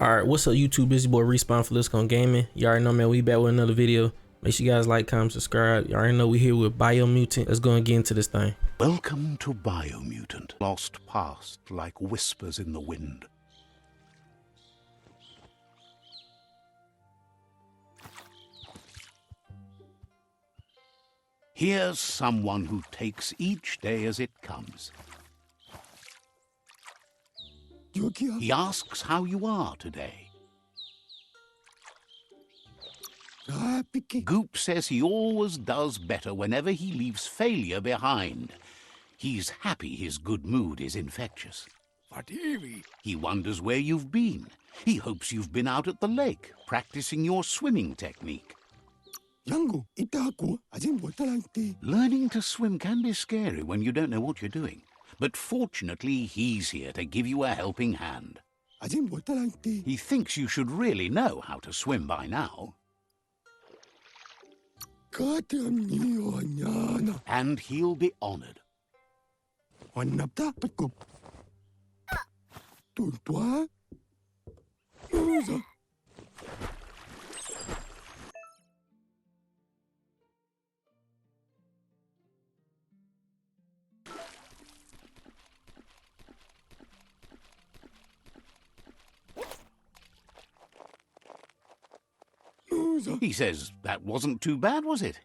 Alright, what's up YouTube? Busy boy Respawn for Let's Go Gaming. You already know, man, we back with another video. Make sure you guys like, comment, subscribe. You already know we here with Biomutant. Let's go and get into this thing. Welcome to Biomutant, lost past like whispers in the wind. Here's someone who takes each day as it comes. He asks how you are today. Goop says he always does better whenever he leaves failure behind. He's happy his good mood is infectious. He wonders where you've been. He hopes you've been out at the lake, practicing your swimming technique. Learning to swim can be scary when you don't know what you're doing. But fortunately, he's here to give you a helping hand. He thinks you should really know how to swim by now. And he'll be honored. He says that wasn't too bad, was it?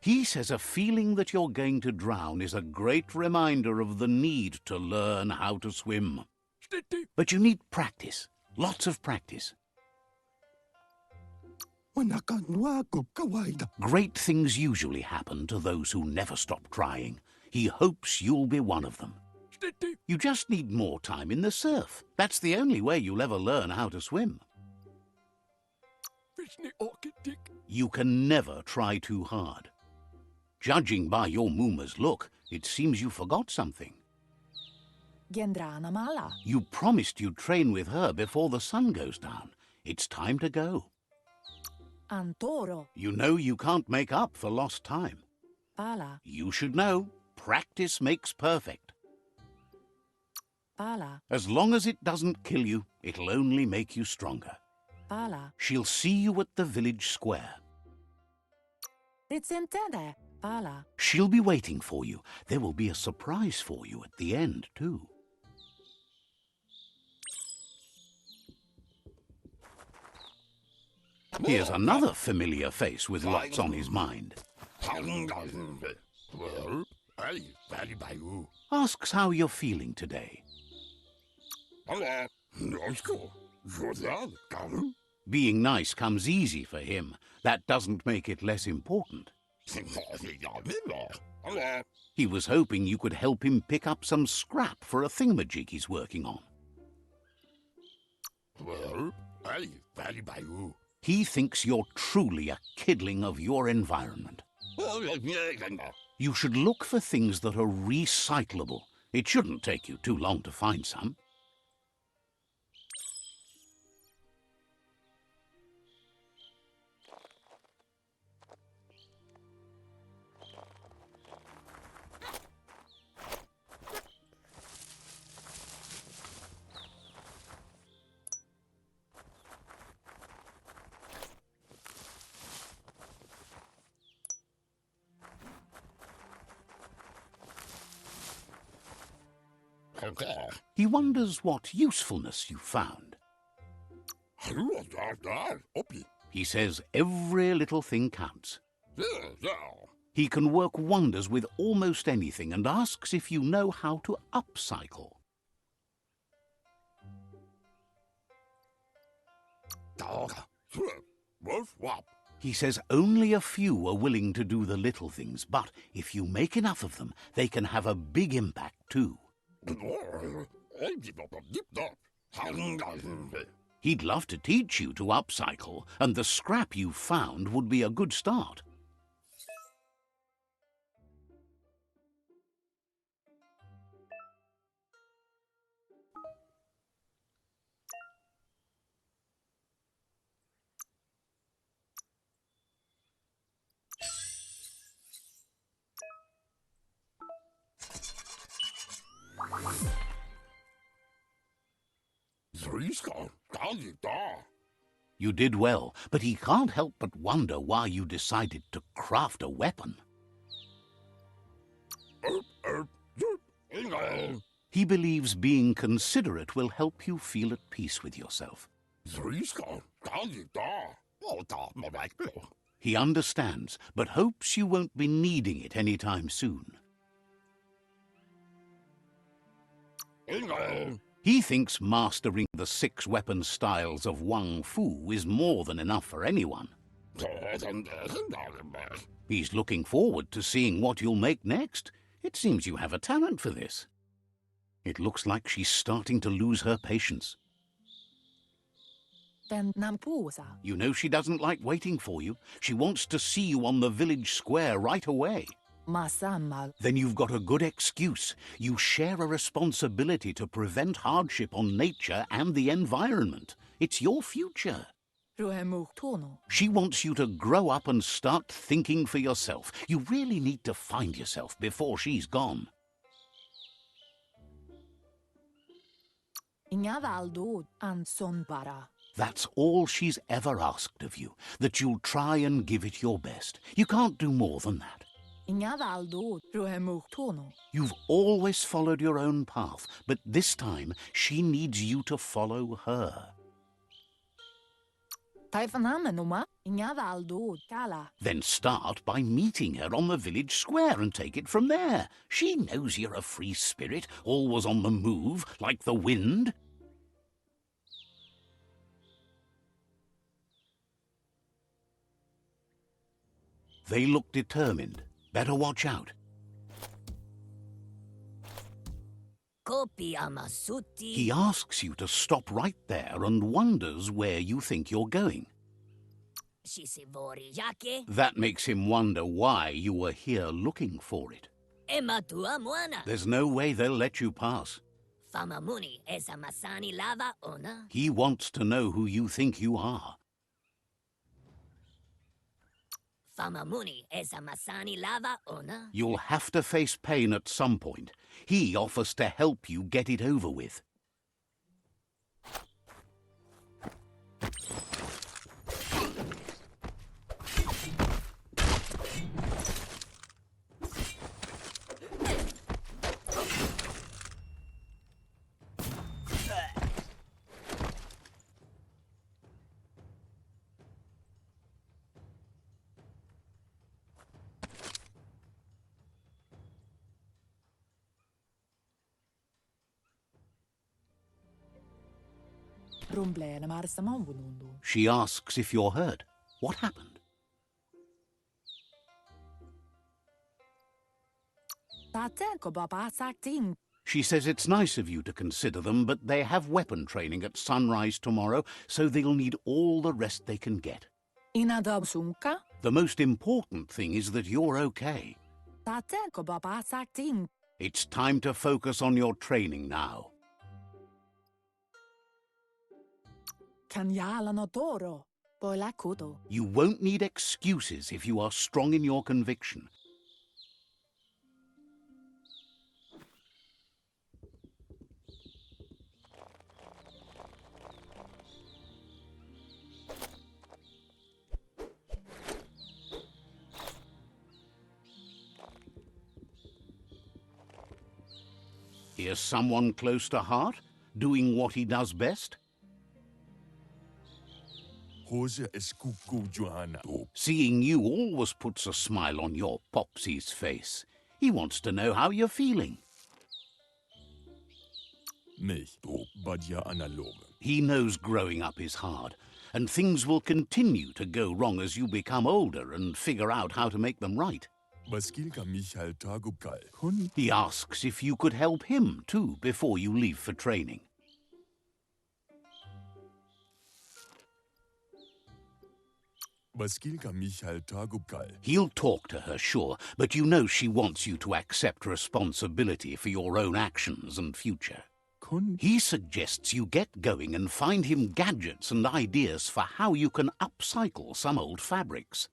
He says a feeling that you're going to drown is a great reminder of the need to learn how to swim. But you need practice, lots of practice. Great things usually happen to those who never stop trying. He hopes you'll be one of them. You just need more time in the surf. That's the only way you'll ever learn how to swim. You can never try too hard. Judging by your Mooma's look, it seems you forgot something. You promised you'd train with her before the sun goes down. It's time to go. You know you can't make up for lost time. You should know, practice makes perfect. As long as it doesn't kill you, it'll only make you stronger. She'll see you at the village square. She'll be waiting for you. There will be a surprise for you at the end, too. Here's another familiar face with lots on his mind. Asks how you're feeling today. Being nice comes easy for him. That doesn't make it less important. He was hoping you could help him pick up some scrap for a thingamajig he's working on. He thinks you're truly a kidling of your environment. You should look for things that are recyclable. It shouldn't take you too long to find some. He wonders what usefulness you found. He says every little thing counts. He can work wonders with almost anything and asks if you know how to upcycle. He says only a few are willing to do the little things, but if you make enough of them, they can have a big impact too. He'd love to teach you to upcycle, and the scrap you found would be a good start. You did well, but he can't help but wonder why you decided to craft a weapon. He believes being considerate will help you feel at peace with yourself. He understands, but hopes you won't be needing it anytime soon. He thinks mastering the 6 weapon styles of Wang Fu is more than enough for anyone. He's looking forward to seeing what you'll make next. It seems you have a talent for this. It looks like she's starting to lose her patience. You know she doesn't like waiting for you. She wants to see you on the village square right away. Then you've got a good excuse. You share a responsibility to prevent hardship on nature and the environment. It's your future. She wants you to grow up and start thinking for yourself. You really need to find yourself before she's gone. That's all she's ever asked of you, that you'll try and give it your best. You can't do more than that. You've always followed your own path, but this time she needs you to follow her. Then start by meeting her on the village square and take it from there. She knows you're a free spirit, always on the move, like the wind. They look determined. Better watch out. He asks you to stop right there and wonders where you think you're going. That makes him wonder why you were here looking for it. There's no way they'll let you pass. He wants to know who you think you are. You'll have to face pain at some point. He offers to help you get it over with. She asks if you're hurt. What happened? She says it's nice of you to consider them, but they have weapon training at sunrise tomorrow, so they'll need all the rest they can get. The most important thing is that you're okay. It's time to focus on your training now. You won't need excuses if you are strong in your conviction. Here's someone close to heart, doing what he does best. Seeing you always puts a smile on your Popsy's face. He wants to know how you're feeling. He knows growing up is hard, and things will continue to go wrong as you become older and figure out how to make them right. He asks if you could help him too before you leave for training. He'll talk to her, sure, but you know she wants you to accept responsibility for your own actions and future. He suggests you get going and find him gadgets and ideas for how you can upcycle some old fabrics.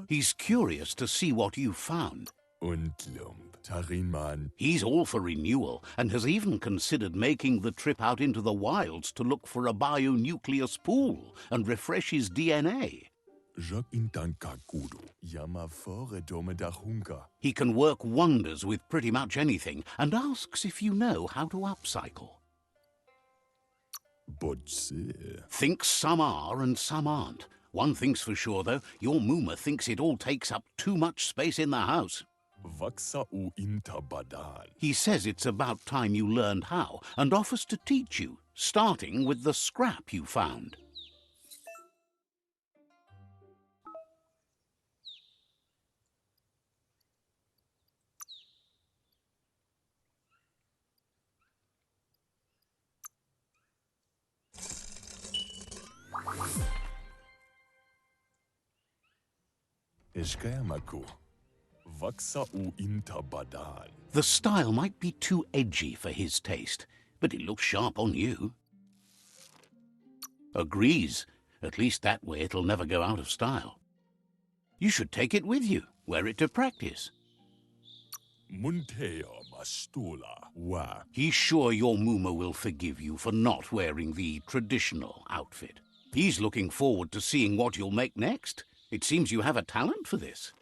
He's curious to see what you've found. He's all for renewal and has even considered making the trip out into the wilds to look for a bionucleus pool and refresh his DNA. He can work wonders with pretty much anything and asks if you know how to upcycle. Thinks some are and some aren't. One thing's for sure, though, your Mooma thinks it all takes up too much space in the house. He says it's about time you learned how and offers to teach you, starting with the scrap you found. The style might be too edgy for his taste, but it looks sharp on you. Agrees. At least that way it'll never go out of style. You should take it with you, wear it to practice. He's sure your Mooma will forgive you for not wearing the traditional outfit. He's looking forward to seeing what you'll make next. It seems you have a talent for this.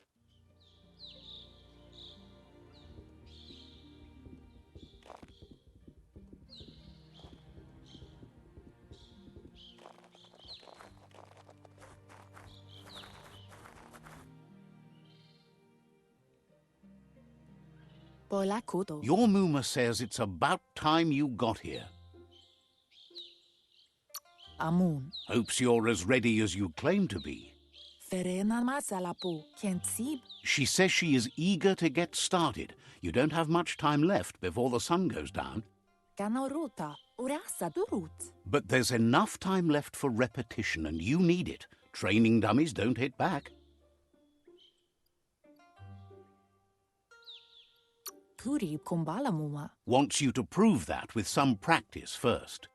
Your Mooma says it's about time you got here. Amun. Hopes you're as ready as you claim to be. She says she is eager to get started. You don't have much time left before the sun goes down. But there's enough time left for repetition, and you need it. Training dummies don't hit back. Wants you to prove that with some practice first.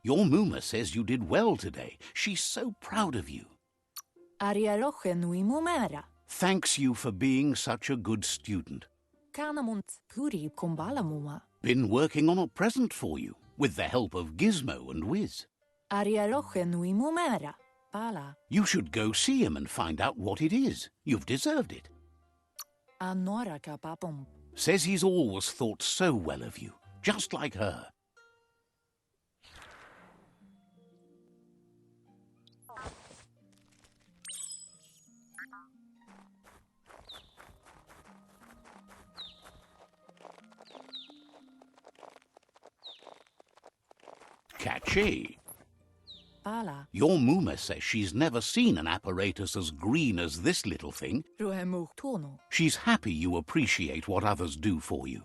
Your Mooma says you did well today. She's so proud of you. Thanks you for being such a good student. Been working on a present for you, with the help of Gizmo and Wiz. You should go see him and find out what it is. You've deserved it. Says he's always thought so well of you, just like her. Catchy. Your Mooma says she's never seen an apparatus as green as this little thing. She's happy you appreciate what others do for you.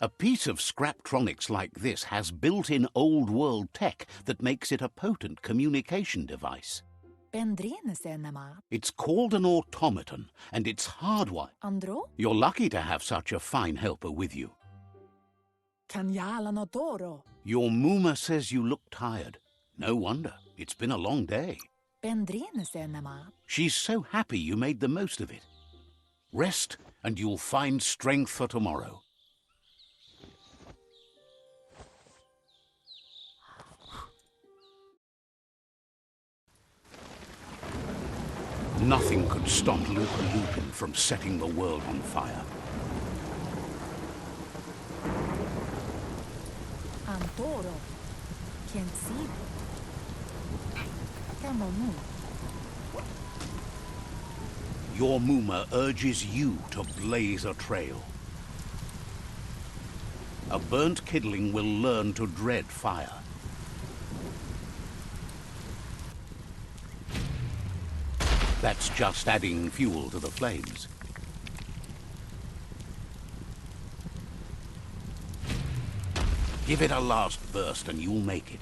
A piece of Scraptronics like this has built-in old-world tech that makes it a potent communication device. It's called an automaton, and it's hardwired. You're lucky to have such a fine helper with you. Your Mooma says you look tired. No wonder. It's been a long day. She's so happy you made the most of it. Rest, and you'll find strength for tomorrow. Nothing could stop Luca Lupin from setting the world on fire. Antoro. Can't see. Come on. Your Mooma urges you to blaze a trail. A burnt kidling will learn to dread fire. That's just adding fuel to the flames. Give it a last burst and you'll make it.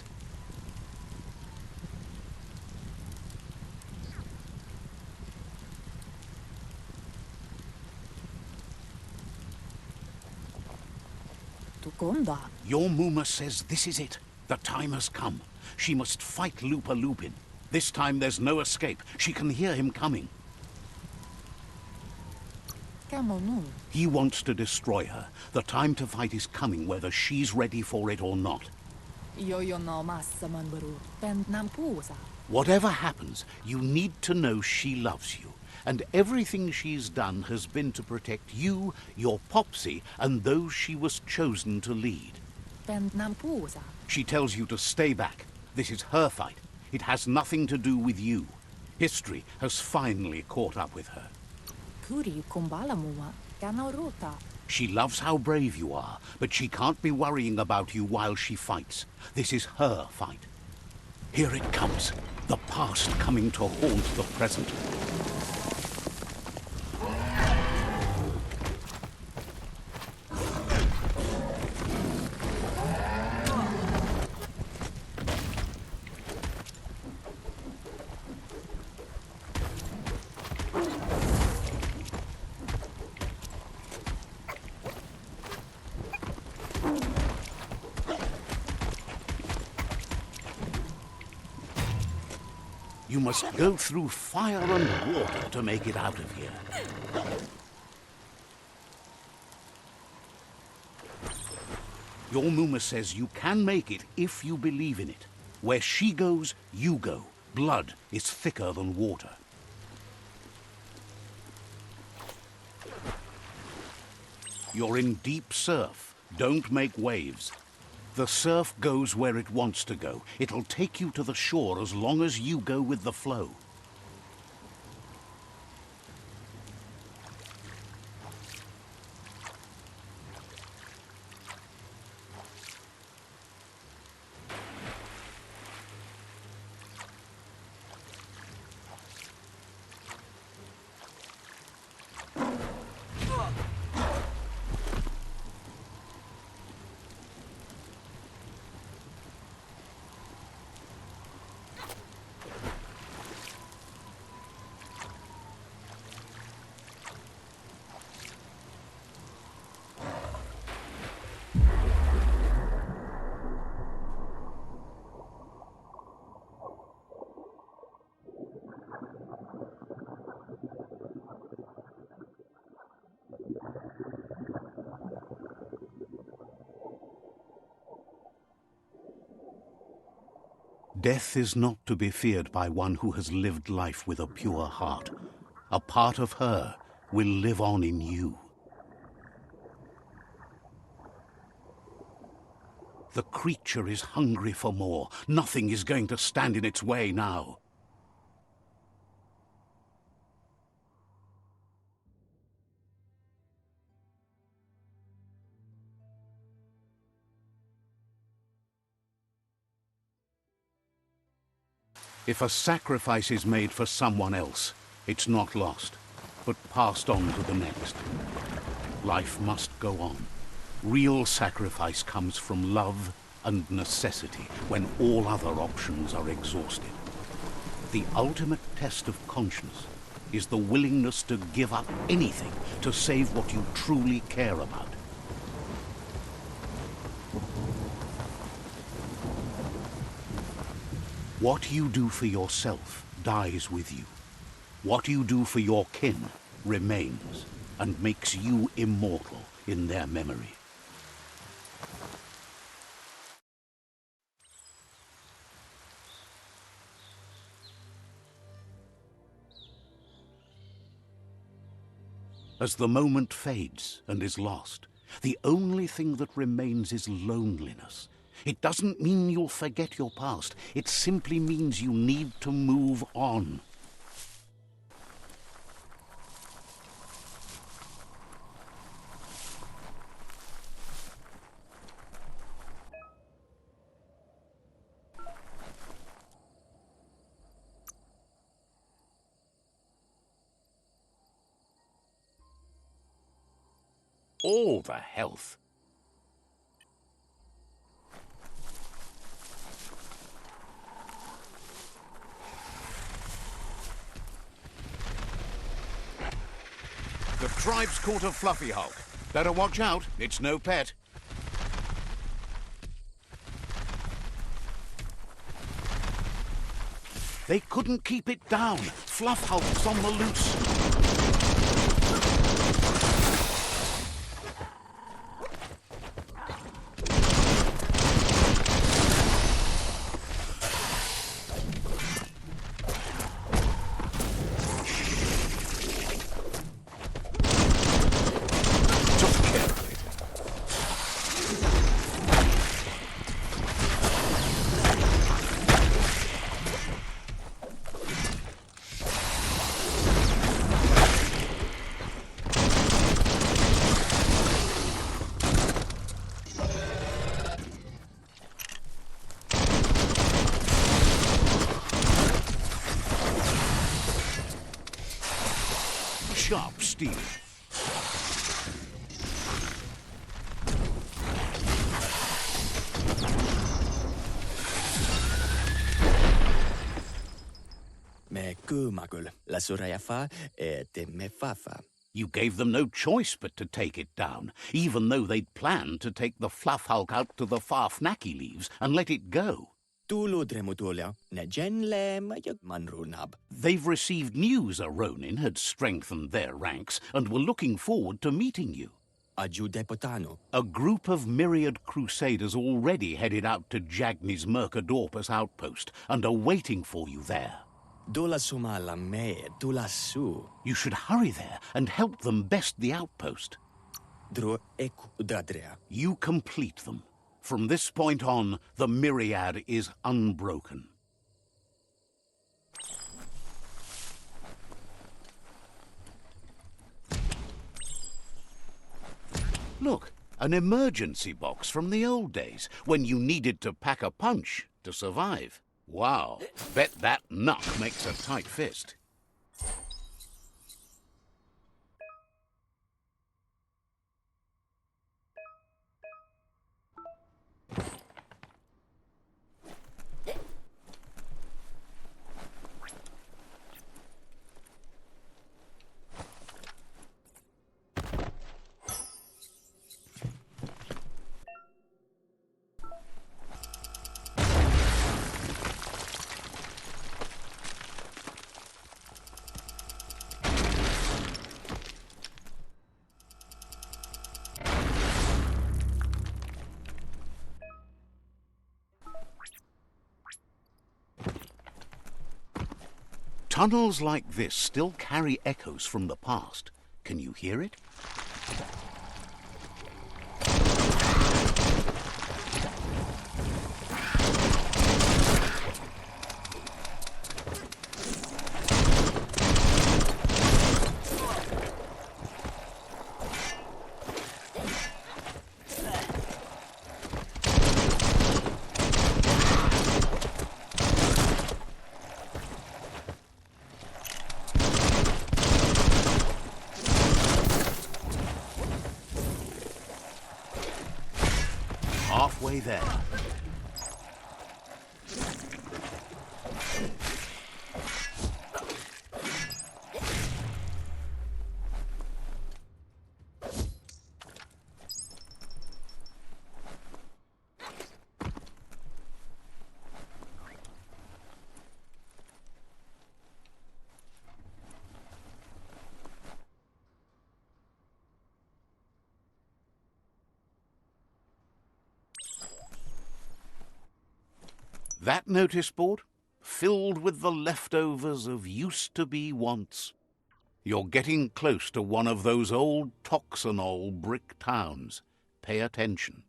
Tukonda. Your Muma says this is it. The time has come. She must fight Lupa Lupin. This time there's no escape. She can hear him coming. Kamonu. He wants to destroy her. The time to fight is coming, whether she's ready for it or not. Yo no massaman baru. Ben nampusa. Whatever happens, you need to know she loves you. And everything she's done has been to protect you, your Popsy, and those she was chosen to lead. Ben nampusa. She tells you to stay back. This is her fight. It has nothing to do with you. History has finally caught up with her. Kuri kumbala mua. Kanauruta. She loves how brave you are, but she can't be worrying about you while she fights. This is her fight. Here it comes. The past coming to haunt the present. You must go through fire and water to make it out of here. Your Muma says you can make it if you believe in it. Where she goes, you go. Blood is thicker than water. You're in deep surf. Don't make waves. The surf goes where it wants to go. It'll take you to the shore as long as you go with the flow. Death is not to be feared by one who has lived life with a pure heart. A part of her will live on in you. The creature is hungry for more. Nothing is going to stand in its way now. If a sacrifice is made for someone else, it's not lost, but passed on to the next. Life must go on. Real sacrifice comes from love and necessity when all other options are exhausted. The ultimate test of conscience is the willingness to give up anything to save what you truly care about. What you do for yourself dies with you. What you do for your kin remains and makes you immortal in their memory. As the moment fades and is lost, the only thing that remains is loneliness. It doesn't mean you'll forget your past. It simply means you need to move on. all the health. The tribe's caught a fluffy hulk. Better watch out, it's no pet. They couldn't keep it down. Fluff hulk's on the loose. Sharp steel. Me kumakul, la surayafa te me fafa. You gave them no choice but to take it down, even though they'd planned to take the fluff hulk out to the Farfnaki leaves and let it go. Tulu dremutulia, ne genle mayag manrunab. They've received news a Ronin had strengthened their ranks and were looking forward to meeting you. Ajude potano. A group of myriad crusaders already headed out to Jagni's Mercadorpus outpost and are waiting for you there. Dula sumala me, dula su. You should hurry there and help them best the outpost. Dru eku dadrea. You complete them. From this point on, the myriad is unbroken. Look, an emergency box from the old days, when you needed to pack a punch to survive. Wow, bet that knuck makes a tight fist. Tunnels like this still carry echoes from the past. Can you hear it? Halfway there. That notice board, filled with the leftovers of used-to-be wants. You're getting close to one of those old Toxanol brick towns. Pay attention.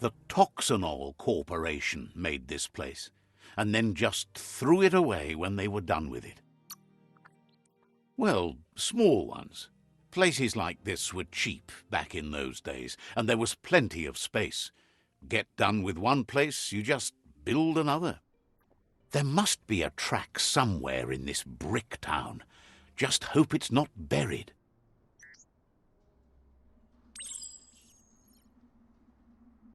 The Toxanol Corporation made this place, and then just threw it away when they were done with it. Well, small ones. Places like this were cheap back in those days, and there was plenty of space. Get done with one place, you just build another. There must be a track somewhere in this brick town. Just hope it's not buried.